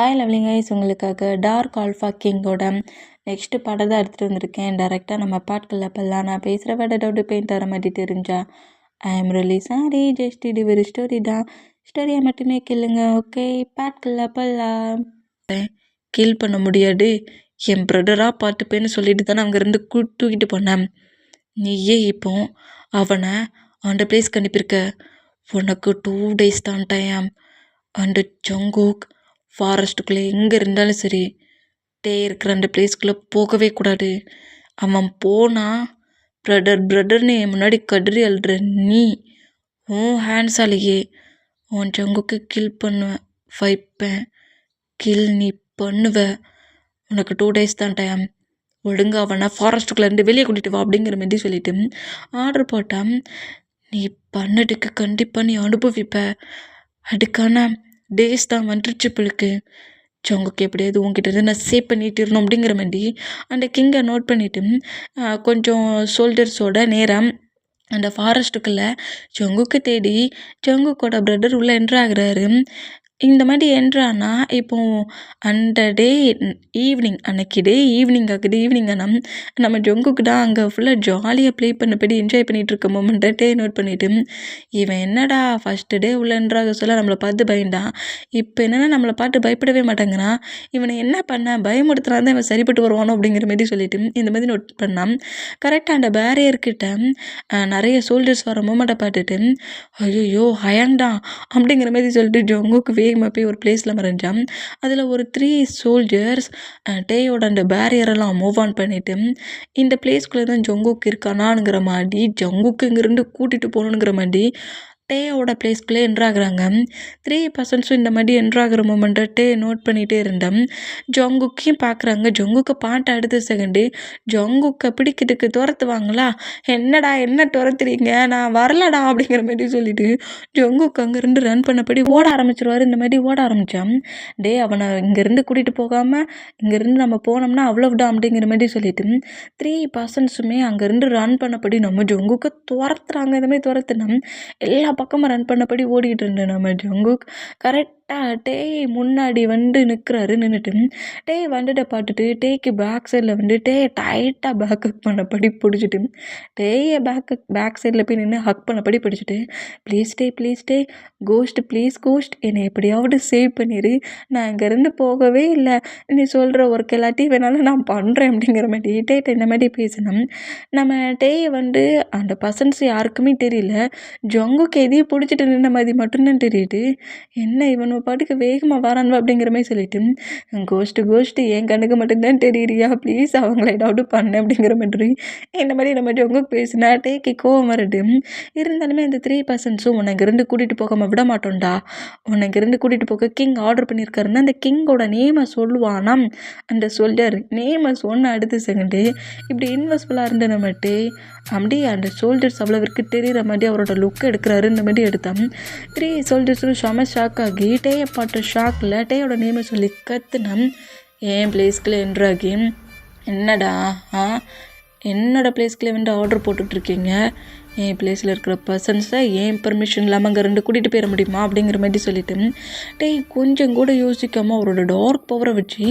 Hi lovely guys, உங்களுக்காக dark alpha கிங்கோட next படம் தான் எடுத்துகிட்டு வந்திருக்கேன். டேரெக்டாக நம்ம பாட்டுக்குள்ள போகலாம். நான் பேசுகிற வேட டவுட்டு பெயிண்ட் தர மாதிரி தெரிஞ்சா I am really sorry, just இது ஒரு ஸ்டோரி தான். ஸ்டோரியை மட்டுமே கேளுங்க. ஓகே, பாட்டுக்குள்ள போகலாம். கில் பண்ண முடியாது, என் ப்ரடராக பார்த்துப்பேன்னு சொல்லிட்டு தானே அங்கேருந்து தூக்கிட்டு போனேன். நீயே இப்போ அவனை அந்த பிளேஸ்க்கு அனுப்பியிருக்க. உனக்கு 2 days தான் டைம். அண்டு ஜங்குக் ஃபாரஸ்ட்டுக்குள்ளே எங்கே இருந்தாலும் சரி, இருக்கிற அந்த பிளேஸ்க்குள்ளே போகவே கூடாது. அவன் போனால் பிரடர்னு என் முன்னாடி கதறி அழுற நீ உன் ஹேண்ட்ஸாலேயே உன் ஜங்குக்கு கில் பண்ணுவேன், வைப்பேன். கில் நீ பண்ணுவ. உனக்கு 2 days தான் டைம். ஒழுங்கு அவனை ஃபாரஸ்ட்டுக்குள்ளேருந்து வெளியே கூட்டிகிட்டு வா அப்படிங்கிற மாதிரி சொல்லிட்டு ஆர்டர் போட்டான். நீ பண்ணதுக்கு கண்டிப்பாக நீ அனுபவிப்ப. அதுக்கான டேஸ் தான் வந்துருச்சு பிள்ளைக்கு. ஜங்குக்கு எப்படியாவது உங்ககிட்ட இருந்து நான் சேவ் பண்ணிட்டுருணும் அப்படிங்கிற மாதிரி அந்த கிங்கை நோட் பண்ணிவிட்டு கொஞ்சம் சோல்ஜர்ஸோட நேரம் அந்த ஃபாரஸ்ட்டுக்குள்ளே ஜங்குக்கு தேடி ஜங்குக்கோட பிரதர் உள்ளே என்ட்ராகிறாரு. இந்த மாதிரி என்ட்ரானா இப்போ அந்த டே ஈவினிங், அன்னைக்கு டே ஈவினிங் ஆகுது. ஈவினிங் ஆனால் நம்ம ஜங்குக்கு தான் அங்கே ஃபுல்லாக ஜாலியாக ப்ளே பண்ணபடி என்ஜாய் பண்ணிகிட்டு இருக்க மொமெண்ட்டை டே நோட் பண்ணிவிட்டு இவன் என்னடா ஃபஸ்ட்டு டே உள்ள என்ட்ராக சொல்ல நம்மளை பார்த்து பயந்தான், இப்போ என்னென்னா நம்மளை பார்த்து பயப்படவே மாட்டேங்கிறான். இவனை என்ன பண்ண பயமுடுத்துனா தான் இவன் சரிப்பட்டு வருவானோ அப்படிங்கிற மாதிரி சொல்லிட்டு இந்த மாதிரி நோட் பண்ணான். கரெக்டாக அந்த பேரியர்கிட்ட நிறைய சோல்ஜர்ஸ் வர மூமெண்ட்டை பார்த்துட்டு ஐயோ ஹயாங்டா அப்படிங்கிற மாதிரி சொல்லிட்டு ஜங்குக்கு வேகமாக போய் ஒரு பிளேஸில் மறைஞ்சான். அதில் ஒரு 3 சோல்ஜர்ஸ் டேயோட அந்த பேரியரெல்லாம் மூவ் ஆன் பண்ணிவிட்டு இந்த பிளேஸ்குள்ளே தான் ஜங்குக்கு இருக்கானாங்கிற மாதிரி ஜங்குக்கு இங்கேருந்து கூட்டிகிட்டு போகணுங்கிற மாதிரி டேயோட பிளேஸ்க்குள்ளே என்ட்ராகிறாங்க. 3 பர்சன்ஸும் இந்த மாதிரி என்ட்ராகிற மூமெண்ட்டை டே நோட் பண்ணிகிட்டே இருந்தேன். ஜங்குக்கையும் பார்க்குறாங்க. ஜங்குக்கை பாட்டு அடுத்த செகண்டு ஜங்குக்கை பிடிக்கிறதுக்கு துரத்துவாங்களா, என்னடா என்ன துரத்துறீங்க, நான் வரலடா அப்படிங்கிற மாதிரி சொல்லிட்டு ஜங்குக்கு அங்கேருந்து ரன் பண்ணபடி ஓட ஆரம்பிச்சிருவார். இந்த மாதிரி ஓட ஆரம்பித்தான். டே அவனை இங்கேருந்து கூட்டிகிட்டு போகாமல் இங்கேருந்து நம்ம போனோம்னா அவ்வளவுதான் அப்படிங்கிற மாதிரி சொல்லிட்டு 3 பர்சன்ஸுமே அங்கேருந்து ரன் பண்ணபடி நம்ம ஜங்குக்கை துரத்துறாங்க. இந்த மாதிரி துரத்துனா எல்லா பக்கமாக ரன் பண்ணபடி ஓடிக்கிட்டு இருந்தேன் நம்ம ஜங்குக். கரெக்டாக டே முன்னாடி நின்றுட்டு டே வந்துட்டு பார்த்துட்டு டேக்கு பேக் சைடில் டே டைட்டாக பேக்கப் பண்ணபடி பிடிச்சிட்டு டேயை பேக் சைடில் போய் நின்று ஹக் பண்ணபடி பிடிச்சிட்டு ப்ளீஸ் டே கோஸ்ட், ப்ளீஸ் கோஸ்ட், என்னை எப்படியாவது சேவ் பண்ணிடு, நான் இங்கேருந்து போகவே இல்லை, நீ சொல்கிற ஒர்க் எல்லாத்தையும் வேணாலும் நான் பண்ணுறேன் அப்படிங்கிற மாதிரி டேட்டை இந்த மாதிரி பேசினோம். நம்ம டேயை அந்த பர்சன்ஸ் யாருக்குமே தெரியல. ஜங்குக்கு எதையும் பிடிச்சிட்டு நின்ன மாதிரி மட்டும்தான் தெரியுது. என்ன இவன் பாட்டுக்கு வேகமாக வரான் அப்படிங்கிற மாதிரி சொல்லிட்டு கோஸ்ட்டு என் கண்ணுக்கு மட்டும்தான் தெரியுறியா, ப்ளீஸ் அவங்கள ஏதாவது பண்ண அப்படிங்கிற மாதிரி இந்த மாதிரி நம்ம ஜங்குக்கு பேசினா டேக்கு கோவம் வருது. இருந்தாலுமே அந்த 3 பர்சன்ஸும் உன்னை இங்கேருந்து கூட்டிகிட்டு போகாமல் விட மாட்டோம்டா, உன்னை இங்கேருந்து கூட்டிகிட்டு போக கிங் ஆர்டர் பண்ணியிருக்காருன்னா அந்த கிங்கோட நேமை சொல்லுவானா. அந்த சோல்ஜர் நேமை சொன்ன அடுத்த செகண்டு இப்படி இன்வெஸ்ட்ஃபுல்லாக இருந்த நம்மட்டு அப்படியே அந்த சோல்ஜர்ஸ் அவ்வளோவிற்கு தெரிகிற மாதிரி அவரோட லுக் எடுக்கிறாரு. இந்த மாதிரி எடுத்தான். 3 சோல்ஜர்ஸும் செம ஷாக் ஆகி டேயை பாட்ட ஷாக்கில் டேயோட நேமை சொல்லி கத்துனேன். என் பிளேஸ்க்குள்ளே என்ட்ராகி என்னடா என்னோட பிளேஸ்க்குள்ளே ஆர்டர் போட்டுட்ருக்கீங்க, என் பிளேஸில் இருக்கிற பர்சன்ஸை ஏன் பெர்மிஷன் இல்லாமல் அங்கே 2 கூட்டிகிட்டு போயிட முடியுமா அப்படிங்கிற மாதிரி சொல்லிட்டு டே கொஞ்சம் கூட யோசிக்காமல் அவரோட டார்க் பவரை வச்சு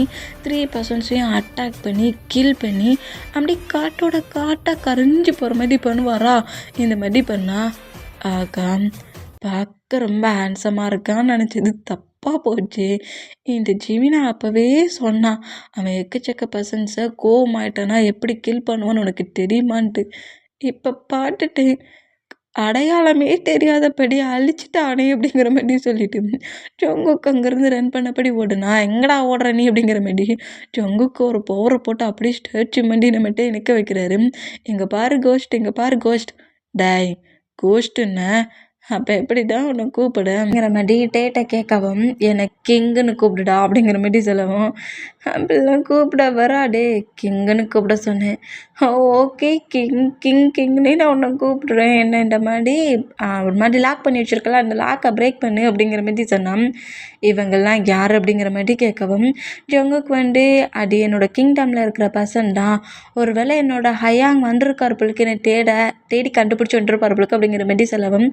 3 பர்சன்ஸையும் அட்டாக் பண்ணி கில் பண்ணி அப்படி காட்டாக கரைஞ்சி போகிற மாதிரி பண்ணுவாரா. இந்த மாதிரி பண்ணால் ஆகா பார்க்க ரொம்ப ஹேண்ட்ஸமாக இருக்கான்னு நினச்சது தப்பாக போச்சு. இந்த ஜிமினா அப்போவே சொன்னான், அவன் எக்கச்சக்க பர்சன்ஸை கோவமாயிட்டானா எப்படி கில் பண்ணுவான்னு உனக்கு தெரியுமான்ட்டு. இப்போ பார்த்துட்டு அடையாளமே தெரியாதபடி அழிச்சிட்டானே அப்படிங்கிற மாதிரி சொல்லிட்டு ஜங்குக்கு அங்கேருந்து ரன் பண்ணபடி ஓடுனா எங்கடா ஓடுற நீ அப்படிங்கிற மாதிரி ஜங்குக்கு ஒரு பவரை போட்டு அப்படியே ஸ்டாச்சு பண்ணி நம்மகிட்ட நிற்க வைக்கிறாரு. இங்கே பாரு கோஸ்ட், டேய் கோஸ்ட்டுன்னு அப்போ எப்படி தான் உன்னை கூப்பிடுங்கிற மாதிரி டேட்டை கேட்கவும் என்னை கிங்குன்னு கூப்பிடுடா அப்படிங்கிற மாதிரி சொல்லவும் அப்படிலாம் கூப்பிட வராடே, கிங்குன்னு கூப்பிட சொன்னேன். ஓகே கிங்னே நான் உன்னை கூப்பிடுறேன், என்ன இந்த மாதிரி ஒரு மாதிரி லாக் பண்ணி வச்சுருக்கலாம், அந்த லாக்கை பிரேக் பண்ணு அப்படிங்கிற மாதிரி சொன்னான். இவங்கெல்லாம் யார் அப்படிங்கிற மாதிரி கேட்கவும் ஜங்குக்கு அது என்னோடய கிங்டமில் இருக்கிற பர்சன் தான், ஒரு வேளை என்னோட ஹயாங் வந்திருக்கார் பிள்ளைக்கு என்னை தேடி கண்டுபிடிச்சி வந்துருப்பார் பிள்ளைக்கு அப்படிங்கிற மாதிரி சொல்லவும்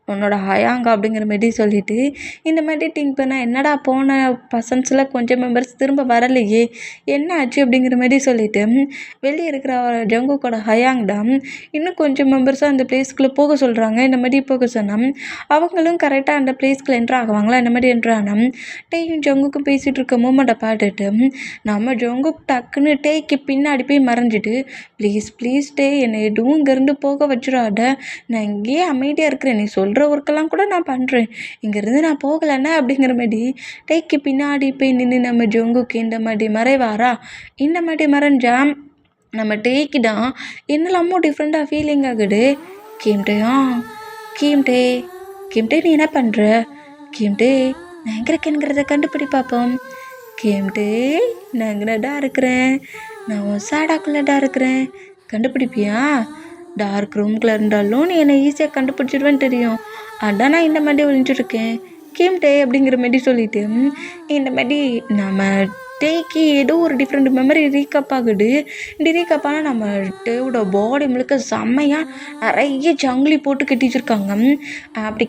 உன்னோட ஹயாங்கா அப்படிங்கிற மாரி சொல்லிட்டு இந்த மாதிரி திங்க் பண்ணால் என்னடா போன பர்சன்ஸில் கொஞ்சம் மெம்பர்ஸ் திரும்ப வரலையே என்ன ஆச்சு அப்படிங்கிற மாதிரி சொல்லிட்டு வெளியே இருக்கிற ஜங்குக்கோட ஹயாங்டா இன்னும் கொஞ்சம் மெம்பர்ஸும் அந்த பிளேஸ்க்குள்ளே போக சொல்கிறாங்க. இந்த மாதிரி போக சொன்னால் அவங்களும் கரெக்டாக அந்த பிளேஸ்க்குள்ளே என்ட்ரு ஆகுவாங்களா இந்த மாதிரி என்ட்ரு ஆனால் டேயும் ஜங்குக்கும் பேசிகிட்டு இருக்க மூமெண்ட்டை பார்த்துட்டு நம்ம ஜங்குக் டக்குன்னு டேய்க்கு பின்னாடி போய் மறைஞ்சிட்டு ப்ளீஸ் ப்ளீஸ் டே என்னை எதுவும் இங்கேருந்து போக வச்சிடாத, நான் இங்கேயே அமைதியாக இருக்கிறேன், நீ சொல்கிற ஒர்க்கெல்லாம் கூட நான் பண்ணுறேன், இங்கேருந்து நான் போகலைண்ணே அப்படிங்கிற மாதிரி டேய்க்கு பின்னாடி போய் நின்று நம்ம ஜங்குக்கு இந்த மாதிரி மறைவாரா. இந்த மாதிரி மறைஞ்சா நம்ம டேக்கு தான் என்னெல்லாமோ டிஃப்ரெண்ட்டாக ஃபீலிங் ஆகுது. கீம்டேயா கீம்டே கீம்டே நீ என்ன பண்ணுற? கீம்டே நான் எங்கே இருக்கேங்கிறத கண்டுபிடி பார்ப்போம். கீம்டே நான் எங்கடா இருக்கிறேன்? நான் உன் சாடாக்குள்ளடா இருக்கிறேன், கண்டுபிடிப்பியா? டார்க் ரூம்குள்ளே இருந்தாலும் நீ என்னை ஈஸியாக கண்டுபிடிச்சிடுவேன்னு தெரியும், அதான் நான் இந்த மாதிரி ஒழிஞ்சிட்ருக்கேன் கீம்டே அப்படிங்கிற மாதிரி சொல்லிட்டு இந்த மாதிரி நம்ம டேக்கு ஏதோ ஒரு டிஃப்ரெண்ட் மெமரி ரீகப் ஆகுது. இப்படி ரீகப் ஆனால் நம்ம டேவோட பாடி முழுக்க செம்மையாக நிறைய ஜங்கிலி போட்டு கட்டி வச்சுருக்காங்க. அப்படி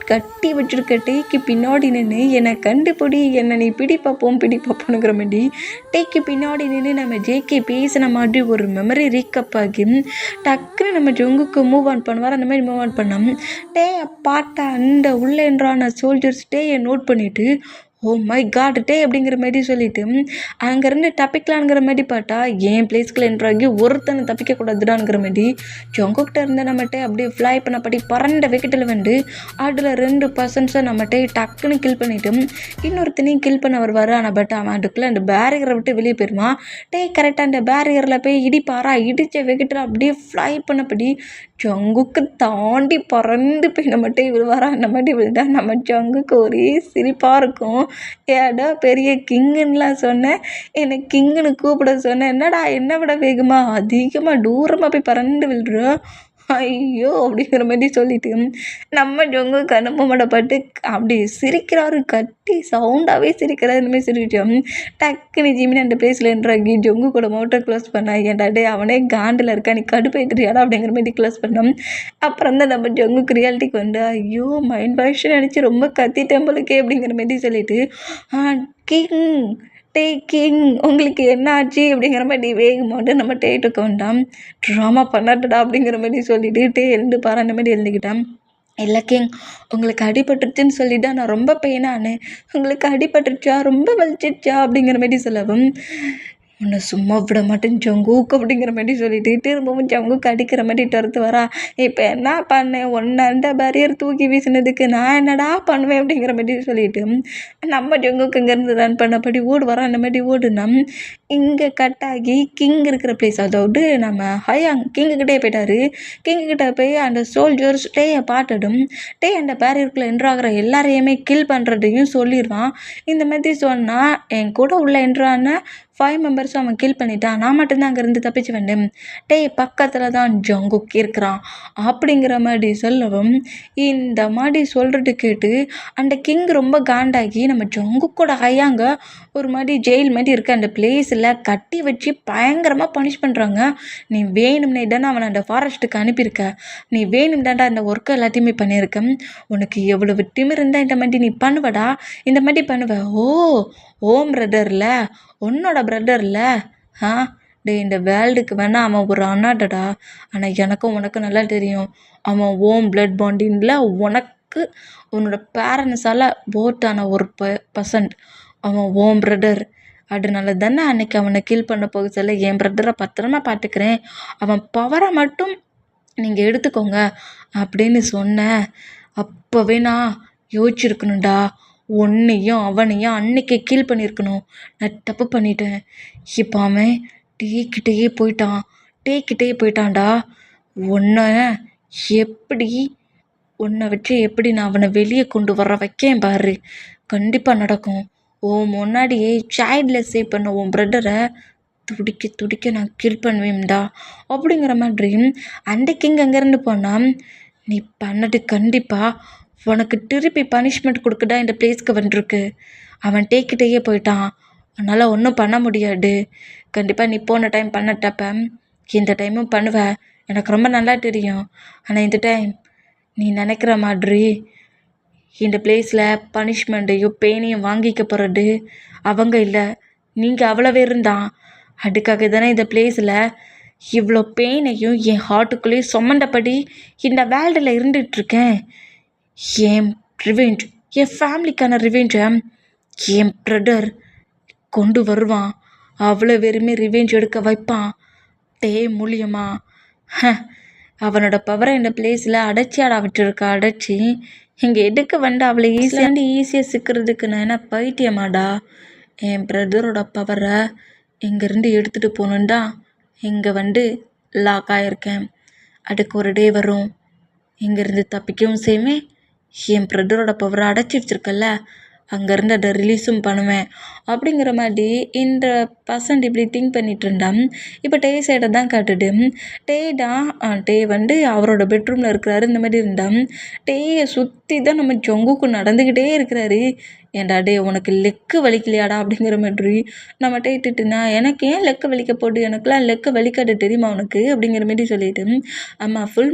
கட்டி வச்சுருக்க டேக்கு பின்னாடி நின்று என்னை கண்டுபிடி, என்னை நீ பிடி பார்ப்போனுங்கிற மாதிரி டேக்கு பின்னாடி நின்று நம்ம ஜேகே பேசின மாதிரி ஒரு மெமரி ரீகப் ஆகி டக்குன்னு நம்ம ஜங்குக்கு மூவ் ஆன் பண்ணுவார். அந்த மாதிரி மூவ் ஆன் பண்ணோம். டேயை பார்த்தா அந்த உள்ளேன்றான சோல்ஜர்ஸ் டேயை நோட் பண்ணிவிட்டு ஓ மை காட் டே அப்படிங்கிற மாதிரி சொல்லிட்டு அங்கேருந்து தப்பிக்கலாங்கிற மாதிரி பார்த்தா என் பிளேஸ்க்குள்ள என்ட்ராகி ஒருத்தனை தப்பிக்கக்கூடாதுடாங்கிற மாதிரி ஜங்குக்கிட்ட இருந்த நம்மகிட்ட அப்படியே ஃப்ளை பண்ணப்படி பறந்த விக்கெட்டில் வந்து அதில் 2 பர்சன்ஸை நம்மகிட்ட டக்குன்னு கில் பண்ணிவிட்டு இன்னொருத்தனையும் கில் பண்ண வருவார். ஆனால் பட் அவன் அதுக்குள்ளே அந்த பேரியரை விட்டு வெளியே போயிடுவான். டே கரெக்டாக அந்த பேரியரில் போய் இடிப்பாரா, இடித்த விக்கெட்டில் அப்படியே ஃப்ளை பண்ணப்படி ஜங்குக்கு தாண்டி பறந்து போய் நம்மகிட்ட விழுவாரா. அந்த மாதிரி விழுந்தா நம்ம ஜங்குக்கு ஒரே சிரிப்பாக இருக்கும். ஏடா பெரிய கிங்குன்னுலாம் சொன்னேன், என்னை கிங்குன்னு கூப்பிட சொன்னேன், என்னடா என்னை விட வேகமாக அதிகமாக தூரமாக போய் பறந்து விழுறோம், ஐயோ அப்படிங்கிற மாதிரி சொல்லிட்டு நம்ம ஜொங்கு கண்ணப்பட்டு அப்படி சிரிக்கிறாரு, கட்டி சவுண்டாகவே சிரிக்கிறாரு. இந்தமாதிரி சிரிச்சோம். டக்குன்னு ஜிமினி அந்த பிளேஸில் என்றாகி ஜொங்கு கூட மோட்டர் க்ளோஸ் பண்ணா, ஏன்டா டே அவனே காண்டில் இருக்கா, நீ கடுப்பேற்றியாடா அப்படிங்கிற மாதிரி க்ளோஸ் பண்ணோம். அப்புறம் தான் நம்ம ஜொங்குக்கு ரியாலிட்டிக்கு வந்து ஐயோ மைண்ட் வாஷ் நினச்சி ரொம்ப கத்திட்டேன் போலுக்கே அப்படிங்கிற மாதிரி சொல்லிட்டு கிங் டே கிங் உங்களுக்கு என்ன ஆச்சு அப்படிங்கிற மாதிரி வேகமாட்டு நம்ம டேட்டுக்கு வந்தான். ட்ராமா பண்ணாட்டடா அப்படிங்கிற மாதிரி சொல்லிட்டு டே எழுந்து பாரு அந்த மாதிரி எழுந்துக்கிட்டான். இல்லை கிங் உங்களுக்கு அடிபட்டுருச்சுன்னு சொல்லிவிட்டு நான் ரொம்ப பெயினானேன், உங்களுக்கு அடிபட்டுருச்சா ரொம்ப வலிச்சிருச்சா அப்படிங்கிற மாதிரி சொல்லவும் உன்னை சும்மா விட மாட்டேன் ஜங்குக் அப்படிங்கிற மாதிரி சொல்லிட்டு திரும்பவும் ஜங்குக்கு அடிக்கிற மாதிரி துரத்து வரா. இப்போ என்ன பண்ணேன், ஒன்னாண்ட பேரியர் தூக்கி வீசினதுக்கு நான் என்னடா பண்ணுவேன் அப்படிங்கிற மாதிரி சொல்லிட்டு நம்ம ஜங்குக்கு இங்கேருந்து ரன் பண்ணபடி ஓடு வரோம். அந்த மாதிரி ஓடுனா இங்கே கட் ஆகி கிங் இருக்கிற பிளேஸ், அதாவது நம்ம ஹயாங் கிங்குக்கிட்டே போயிட்டாரு. கிங்குக்கிட்ட போய் அந்த சோல்ஜர்ஸ் டேயை பாட்டடும் டே அந்த பேரியருக்குள்ளே என்ட்ராகிற எல்லாரையுமே கில் பண்ணுறதையும் சொல்லிடுவான். இந்த மாதிரி சொன்னால் என் கூட உள்ள என்ட்ரான 5 மெம்பர்ஸும் அவன் கில் பண்ணிட்டான், நான் மட்டும்தான் அங்கேருந்து தப்பிச்சு வந்தேன், டே பக்கத்தில் தான் ஜங்குக் இருக்கிறான் அப்படிங்கிற மாதிரி சொல்லவும் இந்த மாதிரி சொல்கிறது கேட்டு அந்த கிங் ரொம்ப காண்டாகி நம்ம ஜங்குக்கோட ஹயாங்க ஒரு மாதிரி ஜெயில் மாதிரி இருக்க அந்த பிளேஸில் கட்டி வச்சு பயங்கரமாக பனிஷ் பண்ணுறாங்க. நீ வேணும்னே தானே அவனை அந்த ஃபாரஸ்ட்டுக்கு அனுப்பியிருக்க, நீ வேணும் தாண்டா அந்த ஒர்க்கை எல்லாத்தையுமே பண்ணியிருக்க, உனக்கு எவ்வளவு திமிர் இருந்தால் இந்த மாதிரி நீ பண்ணுவடா, இந்த மாதிரி பண்ணுவ, ஓம் பிரதரில் உன்னோட பிரதரில் டே இந்த வேர்ல்டுக்கு வேணால் அவன் ஒரு அண்ணாடடா, ஆனால் எனக்கும் உனக்கு நல்லா தெரியும் அவன் ஓம் பிளட் பாண்டிங்கில் உனக்கு உன்னோட பேரண்ட்ஸால் போட்டான ஒரு பர்சன்ட் அவன் ஓம் பிரதர், அதனால தானே அன்றைக்கி அவனை கில் பண்ண போக சொல்ல என் பிரதரை பத்திரமா பார்த்துக்கிறேன், அவன் பவரை மட்டும் நீங்கள் எடுத்துக்கோங்க அப்படின்னு சொன்னேன். அப்போவே நான் யோசிச்சிருக்கணும்டா, உன்னையும் அவனையும் அன்னைக்கு கில் பண்ணியிருக்கணும், நான் தப்பு பண்ணிட்டேன். இப்போ அவன் டேக்கிட்டே போயிட்டான்டா, உன்னை வச்சு எப்படி நான் அவனை வெளியே கொண்டு வர வைக்கேன் பாரு, கண்டிப்பாக நடக்கும். முன்னாடியே சைல்டில் சேவ் பண்ண உன் பிரதரை துடிக்க நான் கில் பண்ணுவேன்டா அப்படிங்கிற மாதிரி அந்த கிங் அங்கேருந்து போனால் நீ பண்ணது கண்டிப்பாக உனக்கு திருப்பி பனிஷ்மெண்ட் கொடுக்கடா இந்த பிளேஸ்க்கு வந்துருக்கு, அவன் டேக்கிட்டேயே போயிட்டான், அதனால் ஒன்றும் பண்ண முடியாது, கண்டிப்பாக நீ போன டைம் பண்ணட்டப்ப இந்த டைமும் பண்ணுவேன், எனக்கு ரொம்ப நல்லா தெரியும், ஆனால் இந்த டைம் நீ நினைக்கிற மாதிரி இந்த பிளேஸில் பனிஷ்மெண்ட்டையும் பெயினையும் வாங்கிக்க போகிறது அவங்க இல்லை, நீங்கள் அவ்வளோ இருந்தான். அதுக்காக தானே இந்த பிளேஸில் இவ்வளோ பெயினையும் என் ஹார்ட்டுக்குள்ளேயும் சுமண்டபடி இந்த வேர்ல்டில் இருந்துகிட்ருக்கேன். என் ரிவெஞ்ச், என் ஃபேமிலிக்கான ரிவெஞ்சை என் பிரதர் கொண்டு வருவான். அவ்வளோ வெறுமே ரிவெஞ்ச் எடுக்க வைப்பான் டே மூலியமா. அவனோட பவரை இந்த பிளேஸில் அடைச்சி விட்டுருக்கா. அடைச்சி இங்கே எடுக்க வந்து அவளை ஈஸியாக சிக்கிறதுக்கு நான் என்ன பைத்தியமாடா? என் பிரதரோட பவரை இங்கேருந்து எடுத்துகிட்டு போகணுண்டா இங்கே வந்து லாக் ஆகிருக்கேன். அதுக்கு ஒரு டே வரும், இங்கேருந்து தப்பிக்கவும் செய்வேன். என் பிரதரோட பவரை அடைச்சி வச்சிருக்கல, அங்கேருந்து அதை ரிலீஸும் பண்ணுவேன் அப்படிங்கிற மாதிரி இந்த பர்சன்ட் இப்படி திங்க் பண்ணிட்டு இருந்தான். இப்போ டே சைடை தான் காட்டுது. டே வந்து அவரோட பெட்ரூமில் இருக்கிறாரு. இந்த மாதிரி இருந்தான். டேயை சுற்றி தான் நம்ம ஜொங்குக்கு நடந்துக்கிட்டே இருக்கிறாரு. ஏன்டா டே உனக்கு லெக்கு வலிக்கலையாடா அப்படிங்கிற மாதிரி நம்ம டேட்டுட்டுனா, எனக்கு ஏன் லெக்கு வலிக்க போட்டு, எனக்குலாம் லெக்கு வலிக்காது தெரியுமா உனக்கு அப்படிங்கிற மாதிரி சொல்லிட்டு, ஆமாம் ஃபுல்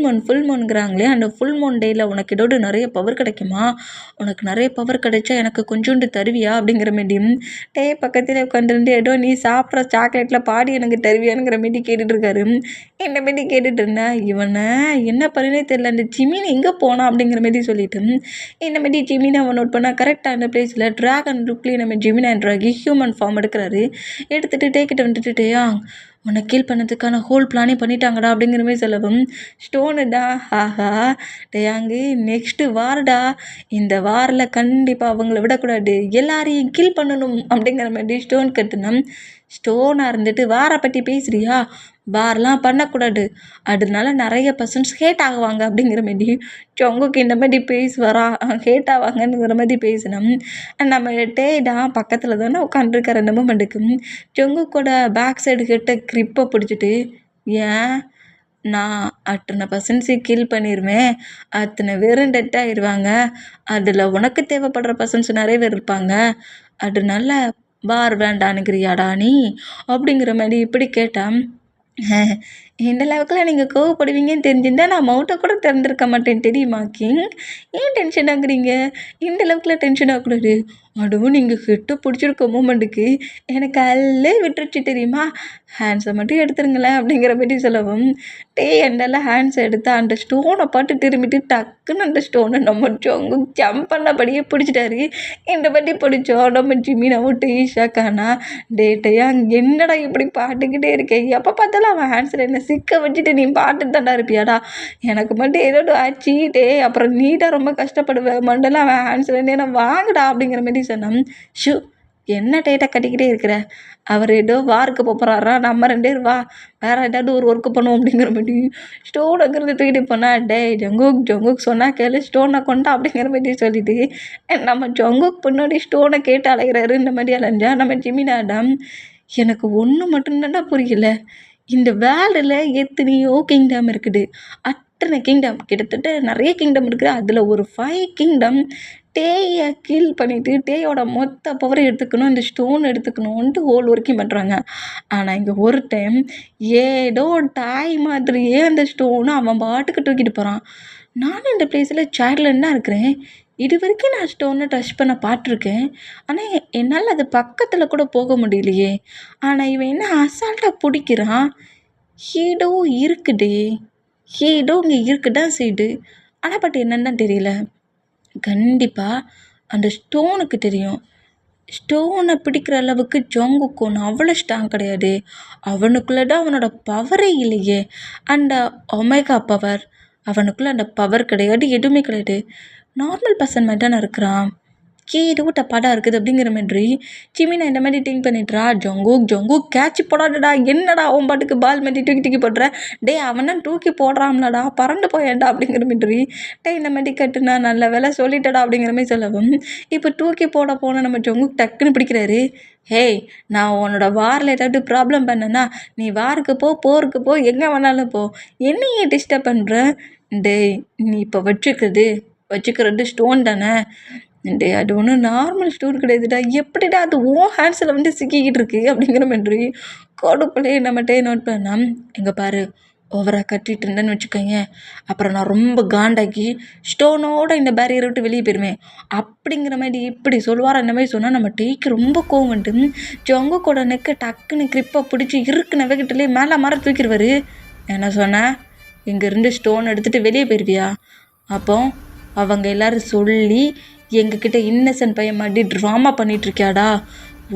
மூன்ங்கிறாங்களே, அந்த ஃபுல் மூன் டேயில் உனக்கு ஏதோடு நிறைய பவர் கிடைக்குமா? உனக்கு நிறைய பவர் கிடைச்சா எனக்கு கொஞ்சோண்டு தருவியா அப்படிங்கிற மாரி டே பக்கத்தில் உட்காந்துருந்து ஏதோ நீ சாப்பிட்ற சாக்லேட்டில் பாடி எனக்கு தருவியானுங்கிற மாரி கேட்டுட்ருக்காரு. இந்த மாரி கேட்டுட்டு இருந்தேன். இவனை என்ன பண்ணினே தெரில, அந்த ஜிமின் எங்கே போனான் அப்படிங்கிற மாரி சொல்லிட்டு இந்த மாரி ஜிமினை அவன் நோட் பண்ணால் கரெக்டாக அந்த பிளேஸில் ட்ராகன் லுக்லேயே நம்ம ஜிமின் ஆண்ட்ராகி ஹியூமன் ஃபார்ம் எடுக்கிறாரு. எடுத்துகிட்டு டேக்கிட்ட வந்துட்டுட்டேயா உன்னை கீழ் பண்ணதுக்கான ஹோல் பிளானே பண்ணிட்டாங்கடா அப்படிங்கிற மாதிரி சொல்லவும், ஸ்டோனு தான் ஆஹா டேயாங்கு நெக்ஸ்ட்டு வார்டா, இந்த வாரில் கண்டிப்பாக அவங்கள விடக்கூடாது, எல்லாரையும் கீழ் பண்ணணும் அப்படிங்கிற மாதிரி ஸ்டோன் கட்டுனோம். ஸ்டோனாக இருந்துட்டு வாரை பற்றி பேசுகிறியா? வாரெலாம் பண்ணக்கூடாது, அதனால நிறைய பர்சன்ஸ் ஹேட் ஆகுவாங்க அப்படிங்கிற மாதிரி ஜொங்குக்கு இந்த மாதிரி பேசுவாரா, ஹேட் ஆவாங்கங்கிற மாதிரி பேசினோம். நம்ம டேடா பக்கத்தில் தானே உட்காந்துருக்கார். அந்த மூமெண்ட்டுக்கு ஜொங்குக்கோட பேக் சைடு கிட்ட க்ரிப்பை பிடிச்சிட்டு, ஏன் நான் அத்தனை பர்சன்ஸை கில் பண்ணிடுவேன், அத்தனை பேரும் டெட் ஆயிடுவாங்க, அதில் உனக்கு தேவைப்படுற பர்சன்ஸ் நிறைய பேர் இருப்பாங்க, அதனால வார் வேண்டானுங்கிறியாடா நீ அப்படிங்கிற மாதிரி இப்படி கேட்டான். இந்த அளவுக்குலாம் நீங்கள் கோவப்படுவீங்கன்னு தெரிஞ்சிருந்தா நான் மவுட்டை கூட திறந்துருக்க மாட்டேன் தெரியுமா கிங்? ஏன் டென்ஷன் ஆகுறீங்க? இந்த அளவுக்குலாம் டென்ஷன் ஆகக்கூடாது. அதுவும் நீங்கள் கிட்ட பிடிச்சிருக்க மூமெண்ட்டுக்கு எனக்கு அல்லே விட்டுருச்சு தெரியுமா? ஹேண்ட்ஸை மட்டும் எடுத்துருங்களேன் அப்படிங்கிற மாதிரி சொல்லவும், என்னால் ஹேண்ட்ஸை எடுத்து அந்த ஸ்டோனை பாட்டு திரும்பிட்டு டக்குன்னு அந்த ஸ்டோனை நம்ம ஜொங்கு ஜம்ப் பண்ணபடியே பிடிச்சிட்டாரு. இந்த பற்றி பிடிச்சோம் நம்ம ஜிமினாவும் ஷாக்கானா, டேட்டையா என்னடா இப்படி பாட்டுக்கிட்டே இருக்கேன், எப்போ பார்த்தாலும் அவன் ஹேண்ட்ஸில் என்ன சிக்க வச்சுட்டு நீ பாட்டு தாண்டா இருப்பியாடா, எனக்கு மட்டும் ஏதோ ஆச்சு அப்புறம் நீட்டாக ரொம்ப கஷ்டப்படுவேன், மண்டெல்லாம் அவன் ஹேண்ட்ஸில் நான் வாங்கடா அப்படிங்கிற மாதிரி சொன்னான். ஷூ என்ன டேட்டை கட்டிக்கிட்டே இருக்கிற, அவர் ஏதோ வாருக்கு போகிறாரா, நம்ம 2 பேர் வா வேறு ஏதாவது ஒரு ஒர்க்கு பண்ணுவோம் அப்படிங்கிற மாதிரி ஸ்டோனுங்கிறது தூக்கிட்டு போனால், ஜொங்குக் சொன்னால் கேளு, ஸ்டோனை கொண்டா அப்படிங்கிற மாதிரி சொல்லிட்டு நம்ம ஜொங்குக் பின்னாடி ஸ்டோனை கேட்டு அலைகிறாரு. இந்த மாதிரி அலைஞ்சா நம்ம ஜிமினாடம் எனக்கு ஒன்று மட்டும்தான்டா புரியல, இந்த வேர்ல்டில் எத்தனையோ கிங்டம் இருக்குது, அத்தனை கிங்டம் கிட்டத்தட்ட நிறைய கிங்டம் இருக்குது, அதில் ஒரு 5 கிங்டம் டேயை கீல் பண்ணிவிட்டு டேயோட மொத்த பவரை எடுத்துக்கணும், இந்த ஸ்டோன் எடுத்துக்கணுன்ட்டு ஹோல் ஒர்க்கிங் பண்ணுறாங்க. ஆனால் இங்கே ஒரு டைம் ஏதோ டாய் மாதிரியே அந்த ஸ்டோனை அவன் பாட்டுக்கு தூக்கிட்டு போகிறான். நானும் இந்த பிளேஸில் சேட்லன்னு தான் இருக்கிறேன், இது வரைக்கும் நான் ஸ்டோனை டச் பண்ண பார்த்துருக்கேன், ஆனால் என்னால் அது பக்கத்தில் கூட போக முடியலையே. ஆனால் இவன் என்ன அசால்ட்டாக பிடிக்கிறான், ஏதோ இருக்குதே, ஏதோ இங்கே இருக்குதான் செய்யுது, ஆனால் பட் என்னன்னு தான் தெரியல. கண்டிப்பாக அந்த ஸ்டோனுக்கு தெரியும், ஸ்டோனை பிடிக்கிற அளவுக்கு ஜொங்குக்கு அவ்வளோ ஸ்ட்ராங் கிடையாது, அவனுக்குள்ளே தான் அவனோட பவரே இல்லையே, அந்த ஒமேகா பவர் அவனுக்குள்ளே அந்த பவர் கிடையாது, எதுவுமே கிடையாது, நார்மல் பர்சன் மாதிரி தானே இருக்கிறான், ஏதோ டப்பாடாக இருக்குது அப்படிங்கிற மாதிரி ஜிமினா இந்த மாதிரி திங்க் பண்ணிட்டுறா. ஜொங்குக் கேட்ச் போடாதடா, என்னடா அவன் பாட்டுக்கு பால் மாதிரி தூக்கி போடுற, டே அவன் தான் தூக்கி போடுறான்லடா, பறந்து போயேன்டா அப்படிங்கிற மாதிரி இந்த மாதிரி கட்டுனா நல்ல வேலை சொல்லிட்டடா அப்படிங்கிற மாதிரி சொல்லவும், இப்போ தூக்கி போட போன நம்ம ஜொங்குக் டக்குன்னு பிடிக்கிறாரு. ஹேய், நான் உன்னோட வாரில் ஏதாவது ப்ராப்ளம் பண்ணேன்னா நீ வாருக்கு போ, போருக்கு போ, எங்கே வேணாலும் போ, என்னையே டிஸ்டர்ப் பண்ணுற, டேய் நீ இப்போ வச்சுக்கிறது ஸ்டோன் தானே, டே அது ஒன்றும் நார்மல் ஸ்டோன் கிடையாதுடா, எப்படிடா அது ஹேண்ட்ஸில் வந்து சிக்கிக்கிட்டு இருக்கு அப்படிங்கிற மாதிரி கொடுக்குள்ளே நம்மகிட்டே நோட் பண்ணால், எங்கே பாரு ஓவராக கட்டிட்டு இருந்தேன்னு வச்சுக்கோங்க, அப்புறம் நான் ரொம்ப காண்டாக்கி ஸ்டோனோட இந்த பேரியரை விட்டு வெளியே போயிடுவேன் அப்படிங்கிற மாதிரி இப்படி சொல்லுவார். அந்த மாதிரி சொன்னால் நம்ம டேக்கு ரொம்ப கோவம் வந்துட்டு ஜங்குக்கோட நெக்கை டக்குன்னு கிரிப்பை பிடிச்சி இருக்கு நவகிட்டலே மேலே மர தூக்கிடுவார். என்ன சொன்னேன், இங்கேருந்து ஸ்டோன் எடுத்துகிட்டு வெளியே போயிடுவியா? அப்போ அவங்க எல்லோரும் சொல்லி எங்ககிட்ட இன்னசென்ட் பையன் மாதிரி ட்ராமா பண்ணிகிட்ருக்கியாடா?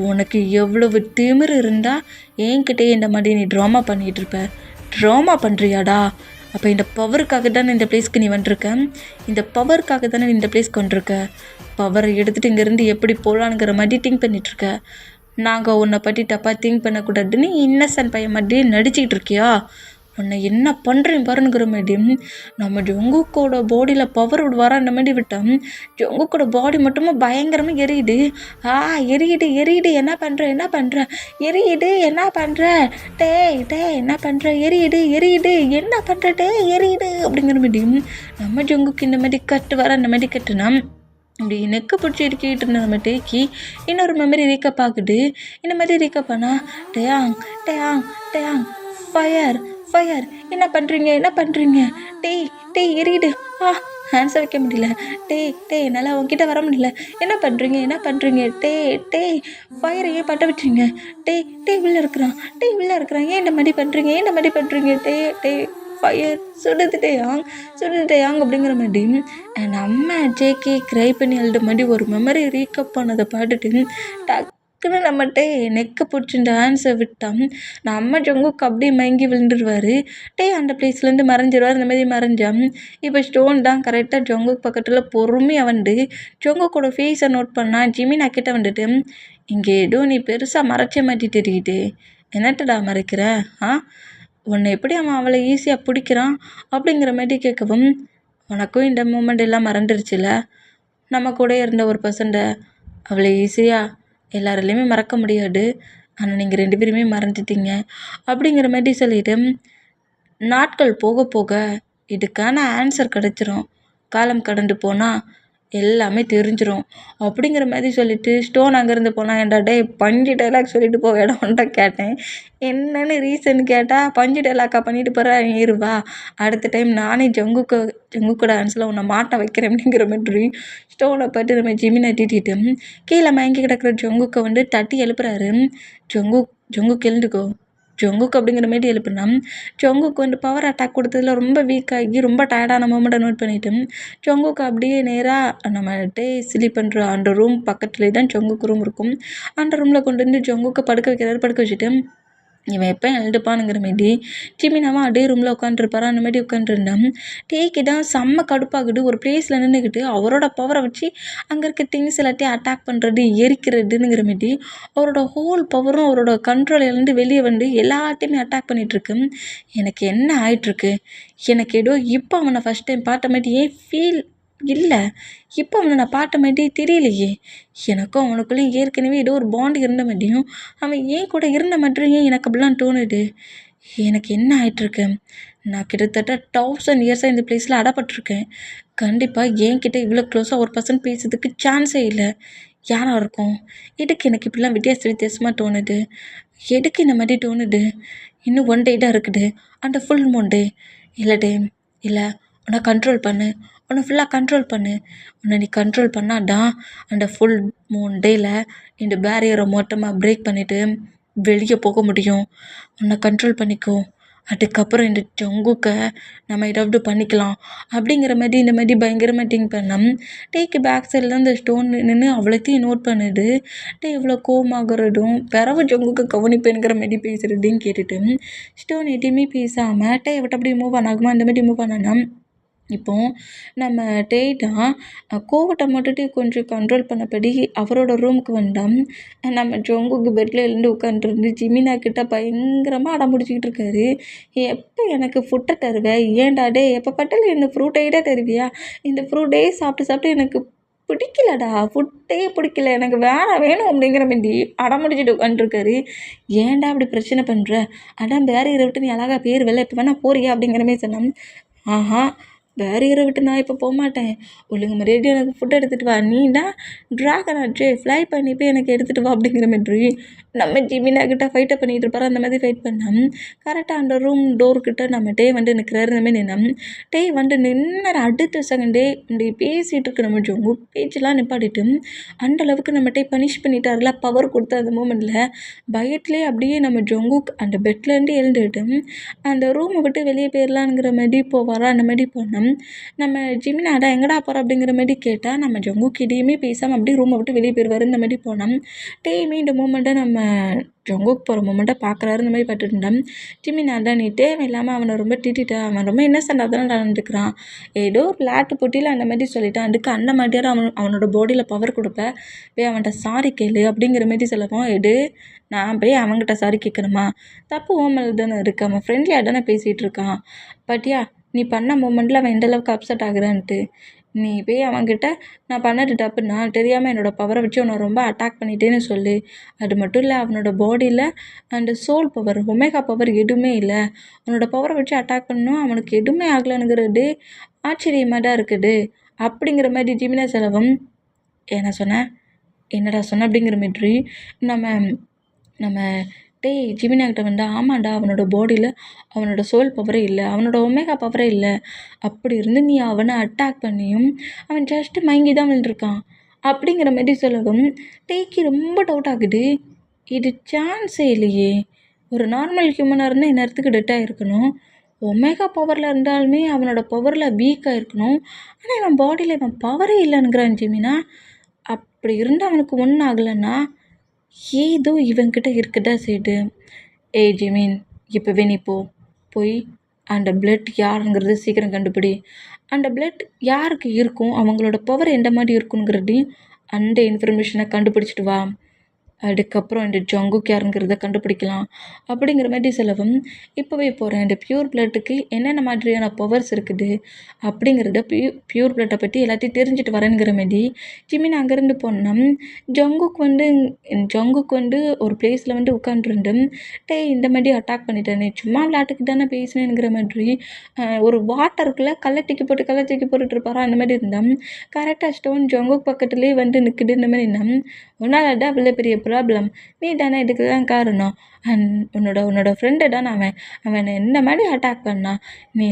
உனக்கு எவ்வளவு திமிரு இருந்தால் என்கிட்டே இந்த மாதிரி நீ ட்ராமா பண்ணிகிட்ருப்ப? ட்ராமா பண்ணுறியாடா? அப்போ இந்த பவருக்காக தானே இந்த பிளேஸ்க்கு நீ வந்துருக்க, இந்த பவருக்காக தானே நீ இந்த பிளேஸ்க்கு வந்துருக்க. பவரை எடுத்துகிட்டு இங்கேருந்து எப்படி போகலான்ங்கிற மாதிரி திங்க் பண்ணிகிட்ருக்க. நாங்கள் உன்னை பற்றி தப்பாக திங்க் பண்ணக்கூடாதுன்னு இன்னசென்ட் பையன் மாதிரி நடிச்சிக்கிட்டு இருக்கியா? உன்னை என்ன பண்ணுறேன் பாருங்கிற மாதிரி நம்ம ஜங்குக்கோட பாடியில் பவர் விடுவாரா அந்த மாதிரி விட்டோம். ஜங்குக்கோட பாடி மட்டுமே பயங்கரமாக எரியுது. எரியுது எரியுது, என்ன பண்ணுற எரியுது, என்ன பண்ணுற டேய் என்ன பண்ணுற, எரியுது என்ன பண்ணுற எரியுது அப்படிங்கிற மாதிரி நம்ம ஜங்குக்கு இந்த மாதிரி கட்டு வர அந்த மாதிரி கட்டுனா இப்படி நெக்கு பிடிச்சி இருக்கிட்டு இருந்த நம்ம டேக்கி இன்னொரு மெமரி ரீக்கப் ஆகுது. இந்த மாதிரி ரீக்கப் பண்ணா டேயாங் ஃபயர் என்ன பண்ணுறீங்க டேய் எரியுது. ஹேண்ட்ஸை வைக்க முடியல. டேய் என்னால் உங்ககிட்ட வர முடியல. என்ன பண்ணுறீங்க டேய் ஃபயரை ஏன் பட்ட விட்டுறீங்க? டேய் உள்ளே இருக்கிறான் ஏன் இந்த மாதிரி பண்ணுறீங்க டேய் ஃபயர் சுடுது டேயாங் அப்படிங்கிற மாதிரி நம்ம ஜேகே க்ரை பண்ணி எழுத மாதிரி ஒரு மெமரி ரீக்கப் பண்ணதை பாட்டுட்டு டக்குன்னு நம்மகிட்ட நெக்கை பிடிச்சி இந்த ஹேண்ட்ஸை விட்டான். நம்ம ஜங்குக்கு அப்படியே மயங்கி விழுந்துருவார். அந்த பிளேஸ்லேருந்து மறைஞ்சிருவார். இந்த மாதிரி மறைஞ்சான். இப்போ ஸ்டோன் தான் கரெக்டாக ஜங்குக்கு பக்கத்தில் பொறுமையாக வந்து ஜங்குக்கோட ஃபேஸை நோட் பண்ணால் ஜிமினா கிட்ட வந்துட்டு, இங்கே ஏதோ நீ பெருசாக மறைச்ச மாதிரி தெரியுது, என்னட்டடா மறைக்கிற? உன்னை எப்படி அவன் அவளை ஈஸியாக பிடிக்கிறான் அப்படிங்கிற மாதிரி கேட்கவும், உனக்கும் இந்த மூமெண்ட் எல்லாம் மறந்துருச்சுல, நம்ம கூட இருந்த ஒரு பர்சன்ட்டை அவளை ஈஸியாக எல்லாராலையுமே மறக்க முடியாது, ஆனால் நீங்கள் 2 பேருமே மறந்துட்டீங்க அப்படிங்கிற மாதிரி சொல்லிவிட்டு, நாட்கள் போக போக இதுக்கான ஆன்சர் கிடச்சிரும், காலம் கடந்து போனால் எல்லாமே தெரிஞ்சிடும் அப்படிங்கிற மாதிரி சொல்லிவிட்டு ஸ்டோன் அங்கேருந்து போனால், ஏன்டா பஞ்சு டைலாக் சொல்லிட்டு போவேடான்ட்டு கேட்டேன். என்னென்னு ரீசன் கேட்டால், பஞ்சு டைலாக்கா பண்ணிட்டு போகிறேன் இருவா, அடுத்த டைம் நானே ஜங்குக்கோட ஆன்சரில் உன்னை மாட்ட வைக்கிறேன் அப்படிங்கிற மாதிரி ஸ்டோனை பார்த்து நம்ம ஜிமினை திட்டிட்டு கீழே மயங்கி கிடக்கிற ஜங்குக்கை வந்து தட்டி எழுப்புறாரு. ஜங்குக்கு எழுந்துக்கோ ஜங்குக்கு அப்படிங்கிற மாதிரி எழுப்புனா ஜங்குக்கு வந்து பவர் அட்டாக் கொடுத்ததில் ரொம்ப வீக் ஆகி ரொம்ப டயர்டான மூமெண்ட்டை நோட் பண்ணிவிட்டு ஜங்குக்கு அப்படியே நேராக நம்ம ஸ்லீப் பண்ணுற அந்த ரூம் பக்கத்துலேயே தான் ஜங்குக்கு ரூம் இருக்கும். அந்த ரூமில் கொண்டு வந்து ஜங்குக்கு படுக்க வச்சுட்டு இவன் எப்போ எழுதுப்பானுங்கிற மாரி ஜிமினாவும் அதே ரூமில் உட்காந்துருப்பாரு. அந்த மாதிரி உட்காந்துருந்தான். டேக்கு தான் செம்ம கடுப்பாகுது. ஒரு பிளேஸில் நின்றுக்கிட்டு அவரோட பவரை வச்சு அங்கே இருக்க திங்ஸ் எல்லாத்தையும் அட்டாக் பண்ணுறது, எரிக்கிறதுங்கிற மாரி அவரோட ஹோல் பவரும் அவரோட கண்ட்ரோலேருந்து வெளியே வந்து எல்லாத்தையுமே அட்டாக் பண்ணிகிட்ருக்கு. எனக்கு என்ன ஆகிட்டுருக்கு, எனக்கு ஏதோ இப்போ அவனை ஃபஸ்ட் டைம் பார்த்த மாதிரி ஏன் ஃபீல் இல்லை, இப்போ அவனை நான் பார்த்த மாதிரி தெரியலையே, எனக்கும் அவனுக்குள்ளேயும் ஏற்கனவே ஏதோ ஒரு பாண்ட் இருந்த மாதிரியும் அவன் ஏன் கூட இருந்த மாதிரியும் எனக்கு அப்படிலாம் தோணுது. எனக்கு என்ன ஆகிட்டுருக்கு, நான் கிட்டத்தட்ட 1000 இயர்ஸாக இந்த பிளேஸில் அடப்பட்டிருக்கேன். கண்டிப்பாக என்கிட்ட இவ்வளோ க்ளோஸாக ஒரு பர்சன் பேசுறதுக்கு சான்ஸே இல்லை. யாராக இருக்கும்? எதுக்கு எனக்கு இப்படிலாம் வித்தியாசமாக தோணுது? எதுக்கு இந்த மாதிரி தோணுது? இன்னும் 1 டே தான் இருக்குது, அந்த ஃபுல் மூன் டே. இல்லை உன்னை கண்ட்ரோல் பண்ணு, உன்னை ஃபுல்லாக கண்ட்ரோல் பண்ணு. உன்னை நீ கண்ட்ரோல் பண்ணாதான் அந்த ஃபுல் மூன் டேயில் இந்த பேரியரை மொத்தமாக பிரேக் பண்ணிவிட்டு வெளியே போக முடியும். உன்னை கண்ட்ரோல் பண்ணிக்கோ, அதுக்கப்புறம் இந்த ஜங்குக்கை நம்ம ஏதாவது பண்ணிக்கலாம் அப்படிங்கிற மாதிரி இந்த மாதிரி பயங்கரமாக திங்க் பண்ணோம். டேக்கு பேக் சைடில் இந்த ஸ்டோன் நின்று அவ்வளோத்தையும் நோட் பண்ணுது. இவ்வளோ கோவமாகறதும் பிறவு ஜங்குக்கு கவனிப்புங்கிற மாதிரி பேசுகிறதையும் கேட்டுட்டு ஸ்டோன் எதுவுமே பேசாமல் விட்டு அப்படியே மூவ் ஆனாகுமா அந்த மாதிரி மூவ் ஆனானா. இப்போது நம்ம தான் கோவத்தை மட்டும் கொஞ்சம் கண்ட்ரோல் பண்ணபடி அவரோட ரூமுக்கு வந்தான். நம்ம ஜங்குக்கு பெட்டில் எழுந்து உட்காந்துருந்து ஜிமினா கிட்ட பயங்கரமாக அடம் பிடிச்சிக்கிட்டு இருக்காரு. எப்போ எனக்கு ஃபுட்டை தருவேன், ஏன்டா எப்போ பட்டாலும் இந்த ஃப்ரூட்டையே தருவியா, இந்த ஃப்ரூட்டே சாப்பிட்டு எனக்கு பிடிக்கலடா, ஃபுட்டே பிடிக்கல, எனக்கு வேணும் அப்படிங்கிற மாதிரி அடம் முடிச்சுட்டு உட்காந்துருக்காரு. ஏன்டா அப்படி பிரச்சனை பண்ணுற, அதான் பேரியரை விட்டு நீ அழகாக பேர் வெளில இப்போ வேணா போறியா அப்படிங்கிற மாதிரி சொன்னான். பேரியரை விட்டு நான் இப்போ போகமாட்டேன். ஒழுங்கு மரியாதையா எனக்கு ஃபுட் எடுத்துகிட்டு வா. நீனா ட்ராகன் ஆச்சே ஃப்ளை பண்ணி போய் எனக்கு எடுத்துகிட்டு வா அப்படிங்கிற மாதிரி நம்ம ஜிமினா கிட்ட ஃபைட்டை பண்ணிகிட்டு இருப்பாரு. அந்த மாதிரி ஃபைட் பண்ணோம். கரெக்டாக அந்த ரூம் டோர்கிட்ட நம்ம டே வந்து நிற்கிறாரு. இந்த மாதிரி நின்னோம். டே வந்து நின்ன அடுத்த செகண்டே இப்படி பேசிகிட்டு இருக்கு நம்ம ஜோங்கு பேச்செல்லாம் நிப்பாட்டிட்டு அந்த அளவுக்கு நம்ம டே பனிஷ் பண்ணிட்டாருல, பவர் கொடுத்த அந்த மூமெண்ட்டில் பயத்துலேயே அப்படியே நம்ம ஜொங்குக் அந்த பெட்லேருந்து எழுந்துட்டு அந்த ரூமை விட்டு வெளியே போயிடலாங்கிற மாதிரி போவாரா. அந்த மாதிரி போனோம். நம்ம ஜிமினாடா எங்கடா போகிற அப்படிங்கிற மாதிரி கேட்டால் நம்ம ஜொங்குக் இடையுமே பேசாமல் அப்படியே ரூமை விட்டு வெளியே போயிடுவார். இந்த மாதிரி போனோம். டேயுமே இந்த மூமெண்ட்டை நம்ம ஜொங்குக் போகிற மூமெண்ட்டை பார்க்குறாரு. இந்த மாதிரி பார்த்துட்டு இருந்தோம். ஜிமினாடா நீ தேவையில்லாமல் அவனை ரொம்ப திட்டான், அவன் ரொம்ப இன்னசென்ட்டாக தானே நடந்துக்கிறான், ஏதோ ஒரு விளையாட்டு போட்டியில் அந்த மாதிரி சொல்லிட்டான், அதுக்கு அந்த மாதிரியாவது அவனோட பாடியில் பவர் கொடுப்ப, போய் அவன்கிட்ட சாரி கேளு அப்படிங்கிற மாதிரி சொல்லவும், நான் போய் அவன்கிட்ட சாரி கேட்கணுமா, தப்பு ஓ மேலே தானே இருக்கு, அவன் ஃப்ரெண்ட்லியாக தானே பேசிகிட்டு இருக்கான், பட்டியா நீ பண்ண மூமெண்ட்டில் அவன் எந்தளவுக்கு அப்செட் ஆகுறான்ட்டு, நீ போய் அவன்கிட்ட நான் பண்ணது தப்புன்னா தெரியாமல் என்னோடய பவரை வச்சு அவனை ரொம்ப அட்டாக் பண்ணிட்டேன்னு சொல்லு. அது மட்டும் இல்லை, அவனோட பாடியில் அந்த சோல் பவர் ஒமேகா பவர் எதுவுமே இல்லை, அவனோட பவரை வச்சு அட்டாக் பண்ணணும், அவனுக்கு எதுவுமே ஆகலைங்கிறது ஆச்சரியமாக தான் இருக்குது அப்படிங்கிற மாதிரி ஜிமினா செலவம் என்ன சொன்னேன், என்னடா சொன்ன அப்படிங்கிற மாதிரி நம்ம டேய் ஜிமினா கிட்ட வந்தா, ஆமாண்டா அவனோட பாடியில் அவனோட சோல் பவரே இல்லை, அவனோட ஒமேகா பவரே இல்லை, அப்படி இருந்து நீ அவனை அட்டாக் பண்ணியும் அவன் ஜஸ்ட்டு மயங்கி தான் விழுந்திருக்கான் அப்படிங்கிற மாதிரி சொல்லவும் டேக்கு ரொம்ப டவுட் ஆகுது. இது சான்ஸே இல்லையே, ஒரு நார்மல் ஹியூமனாக இருந்தால் இந்நேரத்துக்கு டெட் ஆகிருக்கணும், ஒமேகா பவரில் இருந்தாலுமே அவனோட பவரில் வீக்காக இருக்கணும், ஆனால் இவன் பாடியில் இவன் பவரே இல்லைங்கிறான் ஜிமினா. அப்படி இருந்து அவனுக்கு ஒன்றும் ஆகலைன்னா ஏதோ இவன்கிட்ட இருக்குதா செய்யுது. ஜிமின் இப்போவே நீ போய் அந்த பிளட் யாருங்கிறது சீக்கிரம் கண்டுபிடி, அந்த பிளட் யாருக்கு இருக்கும், அவங்களோட பவர் எந்த மாதிரி இருக்குங்கிறதையும் அந்த இன்ஃபர்மேஷனை கண்டுபிடிச்சிட்டு வா, அதுக்கப்புறம் இந்த ஜங்குக் யாருங்கிறத கண்டுபிடிக்கலாம் அப்படிங்கிற மாதிரி சொல்லவும், இப்போவே போகிறேன், இந்த பியூர் பிளட்டுக்கு என்னென்ன மாதிரியான பவர்ஸ் இருக்குது அப்படிங்கிறத பியூர் பிளட்டை பற்றி எல்லாத்தையும் தெரிஞ்சுட்டு வரேங்கிற மாதிரி ஜிமின் அங்கேருந்து போனோம். ஜங்குக் வந்து ஒரு பிளேஸில் வந்து உட்காந்துருந்து இந்த மாதிரி அட்டாக் பண்ணிட்டேனே, சும்மா விளையாட்டுக்கு தானே பேசினேங்கிற மாதிரி ஒரு வாட்டருக்குள்ளே கல்லை தூக்கி போட்டுட்டு இருப்பாரா. அந்த மாதிரி இருந்தோம். கரெக்டாக ஸ்டோன் ஜங்குக் பக்கத்துலேயே வந்து நிற்குது. இந்த மாதிரி இருந்தோம். உன்னால் தான் அவ்வளோ பெரிய ப்ராப்ளம், நீ தானே இதுக்கு தான் காரணம், உன்னோட ஃப்ரெண்டு தானே அவன் என்ன மாதிரி அட்டாக் பண்ணான், நீ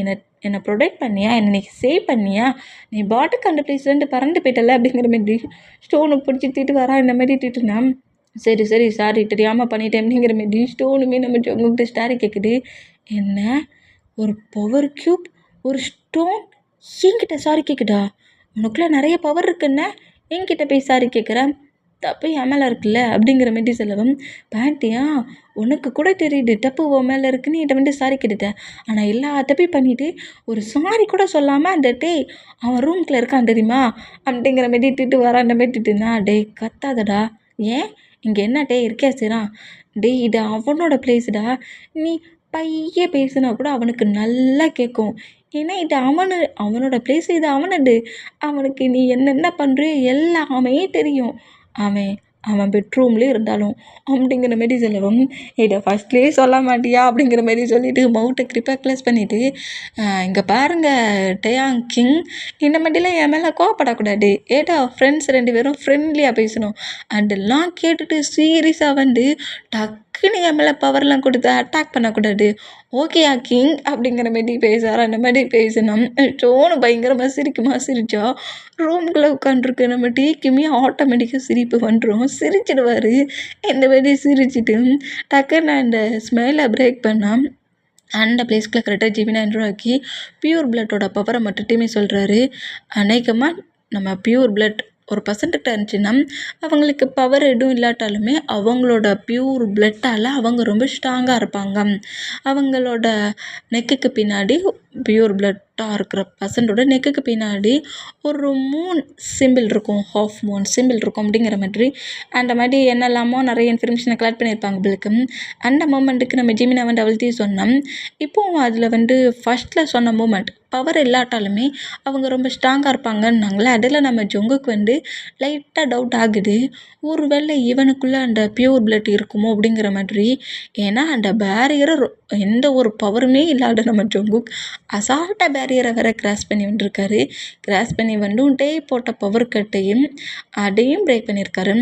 என்னை ப்ரொடெக்ட் பண்ணியா, என்னை நீ சேவ் பண்ணியா, நீ பாட்டுக்கு அந்த பிளேஸ்லேருந்து பறந்து போயிட்டல அப்படிங்கிற மாதிரி ஸ்டோனை பிடிச்சி திட்டு வரா. இந்த மாதிரி திட்டுனா, சரி சாரி தெரியாமல் பண்ணிட்டேன் அப்படிங்கிற மாதிரி ஸ்டோனுமே நம்ம உங்கள்கிட்ட ஸ்டாரி கேட்குது. என்ன ஒரு பவர் க்யூப் ஒரு ஸ்டோன் என்கிட்ட சாரி கேட்குதா, உனக்குள்ளே நிறைய பவர் இருக்குன்னா என்கிட்ட போய் சாரி கேட்குறேன், தப்பு என் மேலே இருக்குல்ல அப்படிங்கிற மாதிரி சொல்லவும், பாட்டியா உனக்கு கூட தெரியுது தப்பு உன் மேலே இருக்குன்னு என்கிட்ட வந்து சாரி கேட்டுட்டேன், ஆனால் எல்லா தப்பையும் பண்ணிவிட்டு ஒரு சாரி கூட சொல்லாமல் அந்த அவன் ரூம்குள்ளே இருக்கான் தெரியுமா அப்படிங்கிற மாதிரி திட்டு வர. அந்த மாதிரி திட்டுனா, கத்தாதடா, ஏன் இங்கே என்ன இருக்கியா செய்கிறான், இது அவனோட பிளேஸுடா, நீ பைய பேசுனா கூட அவனுக்கு நல்லா கேட்கும், ஏன்னா இது அவனோட பிளேஸ், இது அவனது, அவனுக்கு நீ என்னென்ன பண்ணுறியோ எல்லாமே தெரியும், அவன் பெட்ரூம்லேயே இருந்தாலும் அப்படிங்கிற மாரி சொல்லவும், இதை ஃபஸ்ட்லேயே சொல்ல மாட்டியா அப்படிங்கிற மாரி சொல்லிவிட்டு மவுத்தை க்ளோஸ் பண்ணிவிட்டு, இங்கே பாருங்கள் டேயாங் கிங், இந்த மாதிரிலாம் என் மேலே கோவப்படக்கூடாது, ஃப்ரெண்ட்ஸ் 2 பேரும் ஃப்ரெண்ட்லியாக பேசணும், அதெல்லாம் கேட்டுட்டு சீரியஸாக வந்து டக்குன்னு என் மேலே பவர்லாம் கொடுத்து அட்டாக் பண்ணக்கூடாது, ஓகேயா கிங் அப்படிங்கிற மாரி பேசுகிறார். அந்த மாதிரி பேசினோம். டோனு பயங்கரமாக சிரிச்சா ரூம்குள்ளே உட்காண்ட்ருக்கு நம்ம டீக்குமே ஆட்டோமேட்டிக்காக சிரிப்பு வந்துடும், சிரிச்சிடுவார். இந்த மாதிரி சிரிச்சிட்டு டக்குன்னு அந்த ஸ்மைலை பிரேக் பண்ணால் அந்த பிளேஸ்க்குள்ளே கரெக்டாக ஜிமினா ஆக்கி பியூர் பிளட்டோட பவரை மட்டுமே சொல்கிறாரு. அநேகமாக நம்ம பியூர் பிளட் ஒரு பர்சன்ட்டுகிட்ட இருந்துச்சுன்னா அவங்களுக்கு பவர் எதுவும் இல்லாட்டாலுமே அவங்களோட பியூர் பிளட்டால் அவங்க ரொம்ப ஸ்ட்ராங்காக இருப்பாங்க, அவங்களோட நெக்குக்கு பின்னாடி பியூர் பிளட்டாக இருக்கிற பர்சன்டோட நெக்குக்கு பின்னாடி ஒரு மூன் சிம்பிள் இருக்கும், ஹாஃப் மூன் சிம்பிள் இருக்கும் அப்படிங்கிற மாதிரி அந்த மாதிரி என்னெல்லாமோ நிறைய இன்ஃபர்மேஷனை கலெக்ட் பண்ணியிருப்பாங்க பிள்ளைக்கு. அந்த மூமெண்ட்டுக்கு நம்ம ஜிமினா வந்து அவள்த்தையும் சொன்னோம். இப்போவும் அதில் வந்து ஃபஸ்ட்டில் சொன்ன மூமெண்ட் பவர் இல்லாட்டாலுமே அவங்க ரொம்ப ஸ்ட்ராங்காக இருப்பாங்கன்னாங்களே, அதில் நம்ம ஜொங்குக்கு வந்து லைட்டாக டவுட் ஆகுது, ஒருவேளை இவனுக்குள்ளே அந்த பியூர் பிளட் இருக்குமோ அப்படிங்கிற மாதிரி. ஏன்னா அந்த பேரியரை எந்த ஒரு பவருமே இல்லாத நம்ம ஜொங்குக் அசால்ட்டாக பேரியரை வேற கிராஸ் பண்ணி வந்துருக்காரு. கிராஸ் பண்ணி வந்தும் டே போட்ட பவர் கட்டையும் அதையும் பிரேக் பண்ணியிருக்காரு.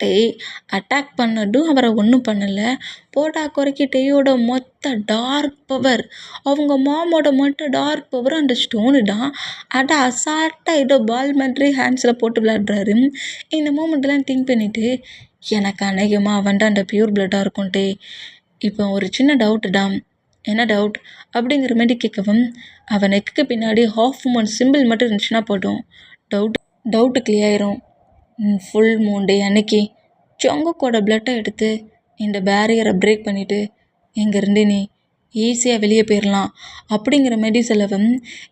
டேய் அட்டாக் பண்ணதும் அவரை ஒன்றும் பண்ணலை. போட்டா குறைக்கி டேயோட மொத்த டார்க் பவர், அவங்க மாமோட மொத்த டார்க் பவர் அந்த ஸ்டோனு தான். அதை அசால்ட்டாக ஏதோ பால் மாதிரி ஹேண்ட்ஸில் போட்டு விளையாடுறாரு. இந்த மூமெண்ட்லாம் திங்க் பண்ணிவிட்டு எனக்கு அநேகமாக அவன் தான் அந்த பியூர் பிளட்டாக இருக்கும் டே. இப்போ ஒரு சின்ன டவுட்டு தான். என்ன டவுட் அப்படிங்கிற மாதிரி கேட்கவும், அவன் நெக்குக்கு பின்னாடி ஹாஃப் மூன் சிம்பிள் மட்டும் இருந்துச்சுன்னா போதும், டவுட்டு கிளியராயிரும். ஃபுல் மூன் டே அன்னைக்கு ஜங்குக்கோட பிளட்டை எடுத்து இந்த பேரியரை பிரேக் பண்ணிவிட்டு இங்கேருந்து நீ ஈஸியாக வெளியே போயிடலாம் அப்படிங்கிற மாரி சொல்லவும்,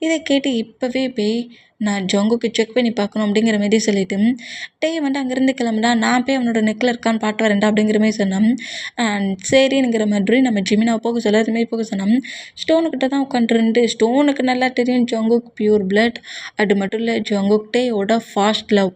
இதை கேட்டு இப்போவே போய் நான் ஜங்குக்கு செக் பண்ணி பார்க்கணும் அப்படிங்கிற மாரி சொல்லிவிட்டு டே வந்து அங்கேருந்து கிளம்புனா நான் போய் அவனோட நெக்கில் இருக்கான்னு பாட்டு வரேன்டா அப்படிங்கிற மாதிரி சொன்னோம். சரிங்கிற மாதிரி நம்ம ஜிமினாவை போக சொல்ல அதுமாரி போக சொன்னோம். ஸ்டோனுக்கிட்ட தான் உட்காந்துருந்து ஸ்டோனுக்கு நல்லா தெரியும் ஜங்குக் பியூர் பிளட். அது மட்டும் இல்லை ஜங்குக் டேயோட ஃபாஸ்ட் லவ்.